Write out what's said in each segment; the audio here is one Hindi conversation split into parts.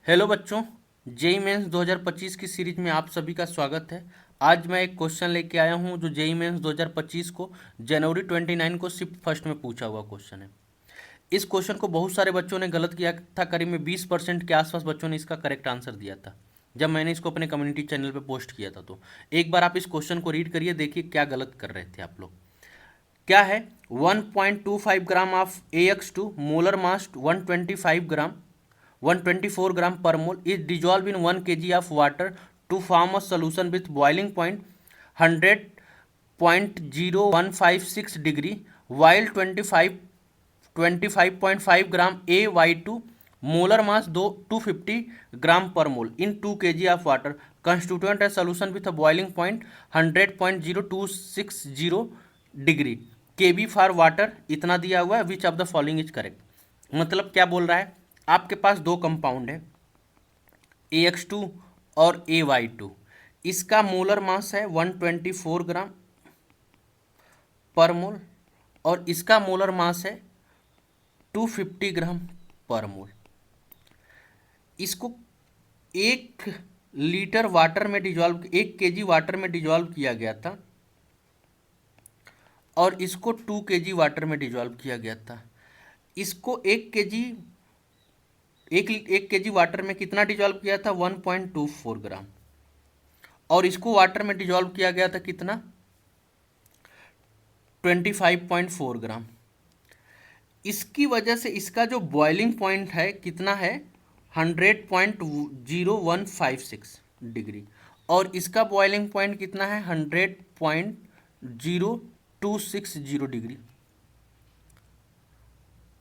हेलो बच्चों। जेई मेंस 2025 की सीरीज में आप सभी का स्वागत है। आज मैं एक क्वेश्चन लेके आया हूं जो जेई मेंस 2025 को जनवरी 29 को शिफ्ट फर्स्ट में पूछा हुआ क्वेश्चन है। इस क्वेश्चन को बहुत सारे बच्चों ने गलत किया था। करीब में 20% के आसपास बच्चों ने इसका करेक्ट आंसर दिया था जब मैंने इसको अपने कम्युनिटी चैनल पे पोस्ट किया था। तो एक बार आप इस क्वेश्चन को रीड करिए, देखिए क्या गलत कर रहे थे आप लोग। क्या है? 1.25 gram of AX2 molar mass 125 gram 124 gram per mole is dissolved in 1 kg of water to form a solution with boiling point 100.0156 degree while 25.5 gram AY2 molar mass 250 gram per mole in 2 kg of water constituent a solution with a boiling point 100.0260 degree KB for water इतना दिया हुआ है। Which of the following is correct. मतलब क्या बोल रहा है, आपके पास दो कंपाउंड है AX2 और AY2। इसका मोलर मास है 124 ग्राम पर मोल और इसका मोलर मास है 250 ग्राम पर मोल। इसको 1 लीटर वाटर में डिजॉल्व 1 kg वाटर में डिजॉल्व किया गया था और इसको 2 kg वाटर में डिजॉल्व किया गया था। इसको 1 kg वाटर में कितना डिजॉल्व किया था? 1.24 ग्राम। और इसको वाटर में डिजॉल्व किया गया था कितना? 25.4 ग्राम। इसकी वजह से इसका जो बॉइलिंग पॉइंट है कितना है? 100.0156 डिग्री और इसका बॉइलिंग पॉइंट कितना है? 100.0260 डिग्री।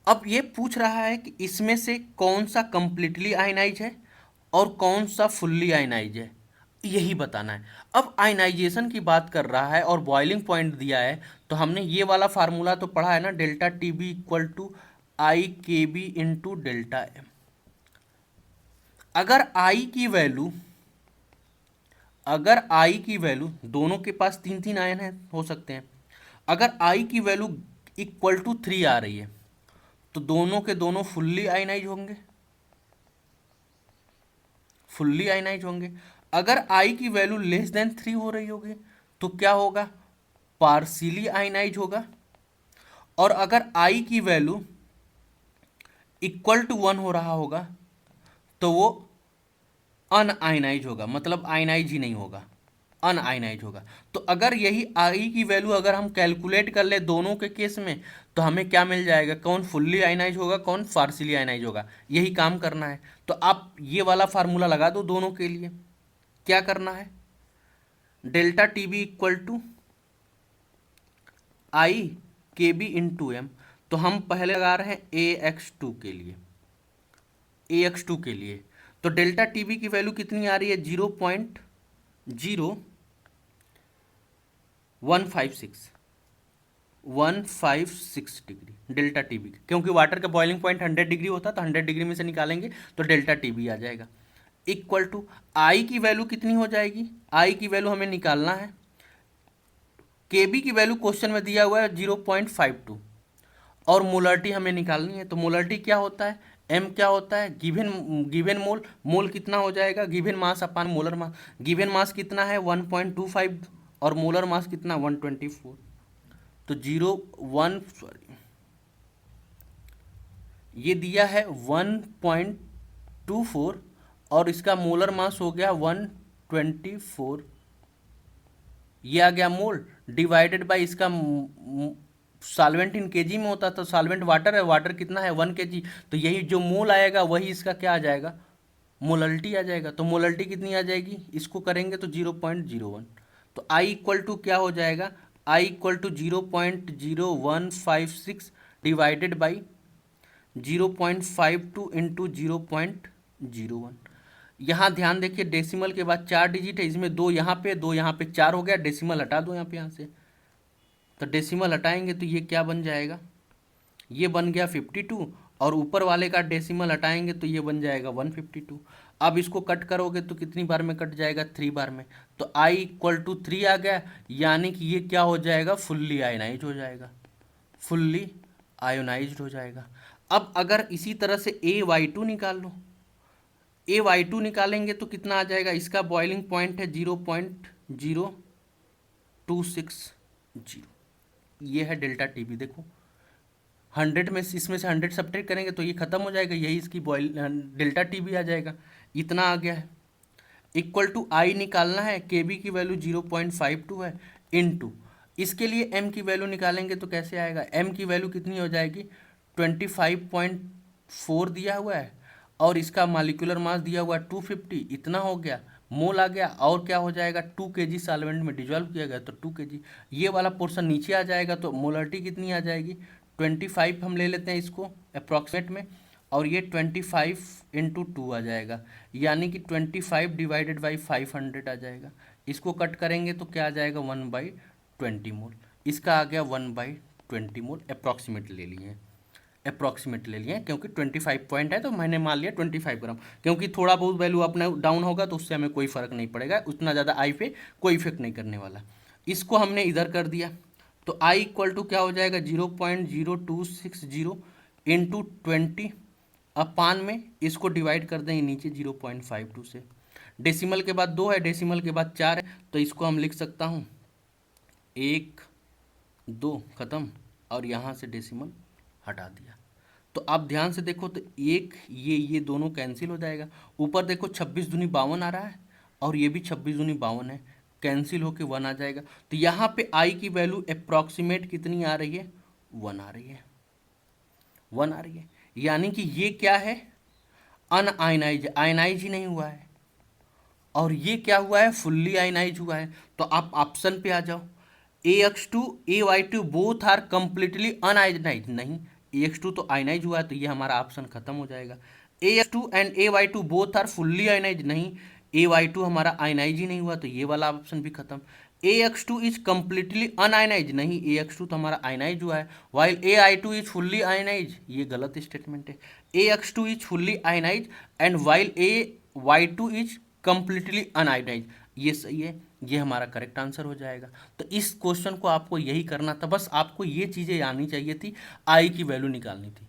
अब ये पूछ रहा है कि इसमें से कौन सा कंप्लीटली आयनाइज है और कौन सा फुल्ली आयनाइज है, यही बताना है। अब आयनाइजेशन की बात कर रहा है और बॉइलिंग पॉइंट दिया है, तो हमने ये वाला फार्मूला तो पढ़ा है ना, delta TB equal to IKB into delta M. अगर आई की वैल्यू दोनों के पास तीन तीन आयन है हो सकते हैं। अगर आई की वैल्यू इक्वल टू 3 आ रही है तो दोनों के दोनों फुल्ली आयनाइज होंगे। अगर आई की वैल्यू लेस देन 3 हो रही होगी तो क्या होगा? पार्शियली आयनाइज होगा। और अगर आई की वैल्यू इक्वल टू 1 हो रहा होगा तो वो अनआयनाइज होगा, मतलब आयनाइज ही नहीं होगा, अनआयनाइज होगा। तो अगर यही आई की वैल्यू अगर हम कैलकुलेट कर ले दोनों के केस में तो हमें क्या मिल जाएगा? कौन फुल्ली आयनाइज होगा, कौन पार्शियली आयनाइज होगा, यही काम करना है। तो आप ये वाला फार्मूला लगा दो दोनों के लिए। क्या करना है? Delta TB equal to IKB into M. तो हम पहले लगा रहे हैं AX2 के लिए। तो डेल्टा TB की वैल्यू कितनी आ रही है? 0.0156 डिग्री डेल्टा TB, क्योंकि वाटर का बॉइलिंग पॉइंट 100 डिग्री होता है तो 100 डिग्री में से निकालेंगे तो डेल्टा TB आ जाएगा। इक्वल टू आई की वैल्यू कितनी हो जाएगी? आई की वैल्यू हमें निकालना है। केबी की वैल्यू क्वेश्चन में दिया हुआ है 0.52 और मोलरिटी हमें निकालनी है। तो मोलरिटी क्या होता है? एम क्या होता है? गिवन मोल कितना हो जाएगा? गिवन मास अपान मोलर मास। गिवन मास कितना है? 1.25 और मोलर मास कितना? 124। तो 1 ये दिया है 1.24 और इसका मोलर मास हो गया 124। ये आ गया मोल डिवाइडेड बाय इसका सॉल्वेंट इन केजी में होता तो सॉल्वेंट वाटर है, वाटर कितना है? 1 kg। तो यही जो मोल आएगा वही इसका क्या आ जाएगा? मोलल्टी आ जाएगा। तो मोलल्टी कितनी आ जाएगी? इसको करेंगे तो 0.01। तो आई इक्वल टू क्या हो जाएगा? I equal to 0.0156 divided by 0.52 into 0.01। यहाँ ध्यान देखिए, डेसिमल के बाद 4 डिजिट है, इसमें 2 यहाँ पे 2 यहाँ पे 4 हो गया। डेसिमल हटा दो यहाँ पे, यहाँ से तो डेसिमल हटाएंगे तो ये क्या बन जाएगा? ये बन गया 52 और ऊपर वाले का डेसिमल हटाएंगे तो ये बन जाएगा 152। अब इसको कट करोगे तो कितनी बार में कट जाएगा? 3 बार में। तो आई इक्वल टू 3 आ गया, यानी कि ये क्या हो जाएगा? फुल्ली आयनाइज हो जाएगा, फुल्ली आयोनाइज्ड हो जाएगा। अब अगर इसी तरह से AY2 निकाल लो, AY2 निकालेंगे तो कितना आ जाएगा, इसका बॉइलिंग पॉइंट है 0.0260, ये है डेल्टा टीबी। देखो 100 में इसमें से 100 सब्ट्रैक्ट करेंगे तो ये खत्म हो जाएगा, यही इसकी बॉइल डेल्टा टीबी आ जाएगा, इतना आ गया है। इक्वल टू आई निकालना है, के बी की वैल्यू 0.52 है, इनटू इसके लिए एम की वैल्यू निकालेंगे तो कैसे आएगा, एम की वैल्यू कितनी हो जाएगी 25.4 दिया हुआ है, और इसका मॉलिक्यूलर मास दिया हुआ है 250, इतना हो गया, मोल आ गया, और क्या हो जाएगा 2 kg सॉल्वेंट में डिजॉल्व किया गया तो 2 kg, ये वाला पोर्शन नीचे आ जाएगा तो मोलरिटी कितनी आ जाएगी 25 हम ले लेते हैं इसको अप्रॉक्सीमेट में, और ये 25 इंटू 2 आ जाएगा, यानी कि 25 डिवाइडेड बाई 500 आ जाएगा। इसको कट करेंगे तो क्या आ जाएगा 1/20 मोल, इसका आ गया 1/20 मोल, अप्रॉक्सीमेट ले लिए, अप्रॉक्सीमेट ले लिए क्योंकि 25 पॉइंट है तो मैंने मान लिया 25 ग्राम, क्योंकि थोड़ा बहुत वैल्यू अपना डाउन होगा तो उससे हमें कोई फ़र्क नहीं पड़ेगा, उतना ज़्यादा आई पे कोई इफेक्ट नहीं करने वाला। इसको हमने इधर कर दिया तो आई इक्वल टू क्या हो जाएगा 0.0260 इंटू 20 अपान में, इसको डिवाइड कर देंगे नीचे 0.52 से, डेसिमल के बाद 2 है, डेसिमल के बाद 4 है, तो इसको हम लिख सकता हूँ 1 2 ख़त्म, और यहाँ से डेसिमल हटा दिया। तो आप ध्यान से देखो तो एक ये दोनों कैंसिल हो जाएगा, ऊपर देखो 26 दूनी 52 आ रहा है, और ये भी 26 दूनी 52 है, कैंसिल होके 1 आ जाएगा। तो यहाँ पे आई की वैल्यू अप्रॉक्सीमेट कितनी आ रही है 1 आ रही है, 1 आ रही है, यानी कि ये क्या है अनआयनाइज, आयनाइज ही नहीं हुआ है, और ये क्या हुआ है फुल्ली आयनाइज हुआ है। तो आप ऑप्शन पे आ जाओ, AX2 AY2 both are completely unionised, नहीं AX2 तो आयनाइज हुआ है तो ये हमारा ऑप्शन खत्म हो जाएगा। AX2 and AY2 both are fully ionise, नहीं AY2 हमारा आयनाइज ही नहीं हुआ तो ये वाला ऑप्शन भी खत्म। AX2 इज कम्प्लीटली अनआयनाइज, नहीं AX2 तो हमारा आयनाइज हुआ है, while AI2 is fully ionise, ये गलत स्टेटमेंट है। AX2 is fully ionise and while AY2 is completely unionise, ये सही है, ये हमारा करेक्ट आंसर हो जाएगा। तो इस क्वेश्चन को आपको यही करना था, बस आपको ये चीज़ें आनी चाहिए थी, आई की वैल्यू निकालनी थी।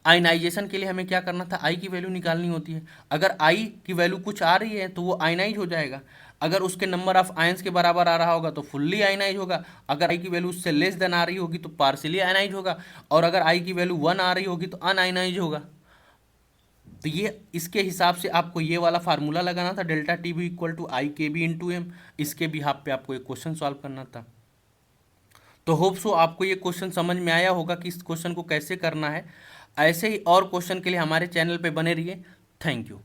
आयनाइजेशन के लिए हमें क्या करना था, आई की वैल्यू निकालनी होती है, अगर आई की वैल्यू कुछ आ रही है तो वो आयनाइज हो जाएगा, अगर उसके नंबर ऑफ आयंस के बराबर आ रहा होगा तो फुल्ली आयनाइज होगा, अगर आई की वैल्यू उससे लेस देन आ रही होगी तो पार्शियली आयनाइज होगा, और अगर आई की वैल्यू 1 आ रही होगी तो अनआयनाइज होगा। तो ये इसके हिसाब से आपको ये वाला फार्मूला लगाना था, delta T b equal to i k b into M, इसके भी हाफ पे आपको एक क्वेश्चन सॉल्व करना था। तो होप सो आपको ये क्वेश्चन समझ में आया होगा कि इस क्वेश्चन को कैसे करना है। ऐसे ही और क्वेश्चन के लिए हमारे चैनल पे बने रहिए। Thank you.